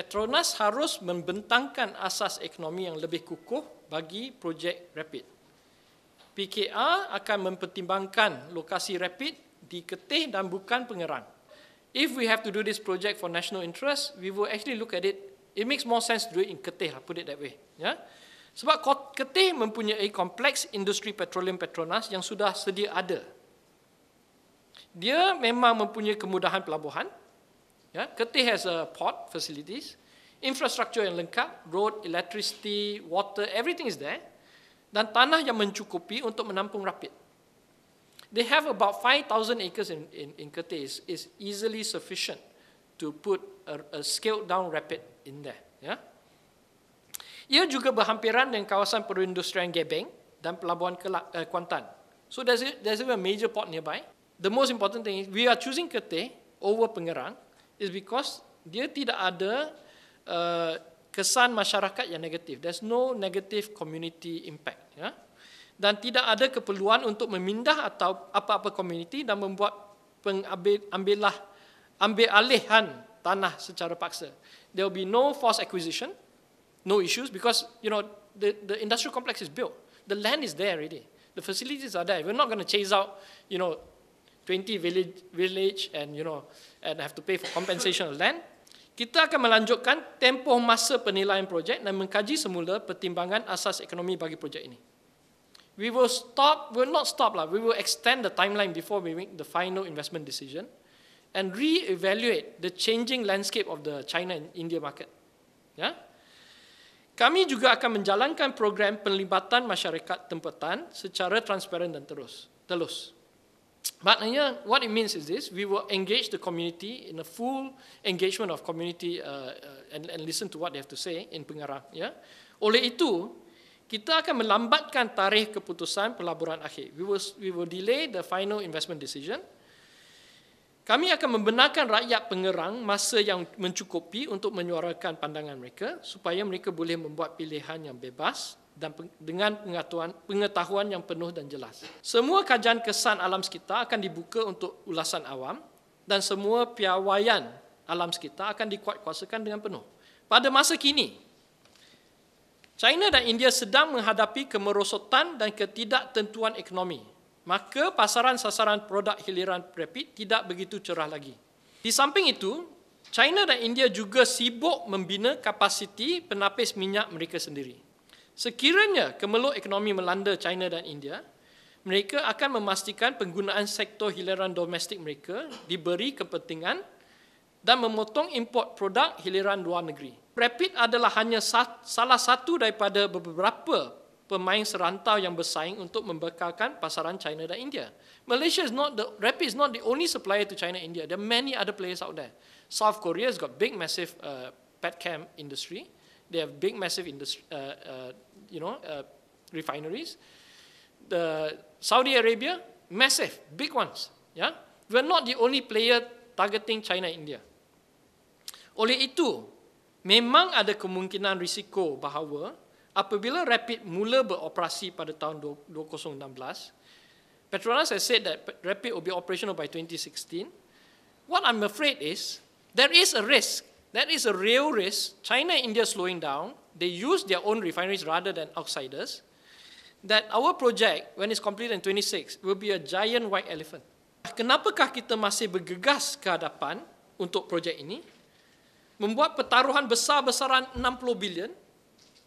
Petronas harus membentangkan asas ekonomi yang lebih kukuh bagi projek Rapid. PKR akan mempertimbangkan lokasi Rapid di Ketih dan bukan Pengerang. If we have to do this project for national interest, we will actually look at it. It makes more sense to do it in Ketih, put it that way. Ya? Sebab Ketih mempunyai kompleks industri petroleum Petronas yang sudah sedia ada. Dia memang mempunyai kemudahan pelabuhan. Ya? Ketih has a port facilities, infrastructure yang lengkap, road, electricity, water, everything is there. Dan tanah yang mencukupi untuk menampung Rapid. They have about 5,000 acres in Ketih is easily sufficient to put a scaled down Rapid in there. Ya? Ia juga berhampiran dengan kawasan perindustrian Gebeng dan pelabuhan Kuantan. So there's a major port nearby. The most important thing is we are choosing Ketih over Pengerang is because dia tidak ada kesan masyarakat yang negatif. There's no negative community impact. Ya? Dan tidak ada keperluan untuk memindah atau apa-apa komuniti dan membuat ambil alihan tanah secara paksa. There will be no forced acquisition, no issues because the industrial complex is built. The land is there already. The facilities are there. We're not going to chase out 20 village and have to pay for compensation of land. Kita akan melanjutkan tempoh masa penilaian projek dan mengkaji semula pertimbangan asas ekonomi bagi projek ini. We will extend the timeline before we make the final investment decision and re-evaluate the changing landscape of the China and India market. Ya? Kami juga akan menjalankan program penlibatan masyarakat tempatan secara transparan dan telus. Maknanya, what it means is this: we will engage the community in a full engagement of community and listen to what they have to say in Pengerang. Ya? Oleh itu, kita akan melambatkan tarikh keputusan pelaburan akhir. We will delay the final investment decision. Kami akan membenarkan rakyat Pengerang masa yang mencukupi untuk menyuarakan pandangan mereka supaya mereka boleh membuat pilihan yang bebas dan dengan pengetahuan yang penuh dan jelas. Semua kajian kesan alam sekitar akan dibuka untuk ulasan awam dan semua piawaian alam sekitar akan dikuatkuasakan dengan penuh. Pada masa kini, China dan India sedang menghadapi kemerosotan dan ketidaktentuan ekonomi. Maka pasaran sasaran produk hiliran Rapid tidak begitu cerah lagi. Di samping itu, China dan India juga sibuk membina kapasiti penapis minyak mereka sendiri. Sekiranya kemeluk ekonomi melanda China dan India, mereka akan memastikan penggunaan sektor hiliran domestik mereka diberi kepentingan dan memotong import produk hiliran luar negeri. Rapid adalah hanya salah satu daripada beberapa pemain serantau yang bersaing untuk membekalkan pasaran China dan India. Rapid is not the only supplier to China and India. There are many other players out there. South Korea has got big, massive petchem industry. They have big, massive refineries. The Saudi Arabia, massive, big ones. Yeah? We're not the only player targeting China and India. Oleh itu, memang ada kemungkinan risiko bahawa apabila Rapid mula beroperasi pada tahun 2016, Petronas has said that Rapid will be operational by 2016. What I'm afraid is, there is a risk, there is a real risk, China and India slowing down, they use their own refineries rather than outsiders, that our project, when it's completed in 26, will be a giant white elephant. Kenapakah kita masih bergegas ke hadapan untuk projek ini? Membuat pertaruhan besar-besaran 60 bilion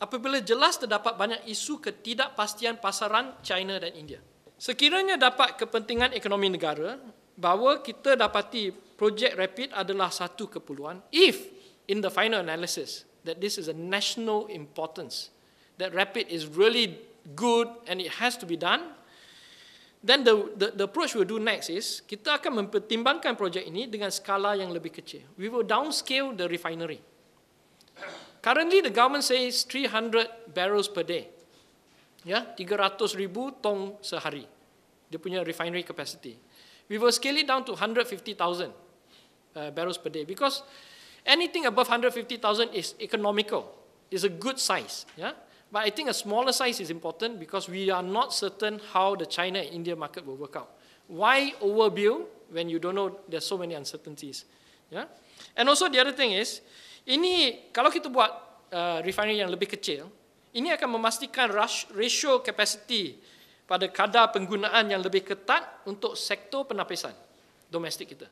apabila jelas terdapat banyak isu ketidakpastian pasaran China dan India. Sekiranya dapat kepentingan ekonomi negara, bahawa kita dapati projek Rapid adalah satu keperluan, if in the final analysis that this is a national importance, that Rapid is really good and it has to be done, then the approach we'll do next is, kita akan mempertimbangkan projek ini dengan skala yang lebih kecil. We will downscale the refinery. Currently, the government says 300 barrels per day. Ya, 300,000 tong sehari. Dia punya refinery capacity. We will scale it down to 150,000 barrels per day because anything above 150,000 is economical, is a good size. Yeah? But I think a smaller size is important because we are not certain how the China and India market will work out. Why overbuild when you don't know there's so many uncertainties? Yeah? And also the other thing is, Ini kalau kita buat refinery yang lebih kecil, ini akan memastikan ratio capacity pada kadar penggunaan yang lebih ketat untuk sektor penapisan domestik kita.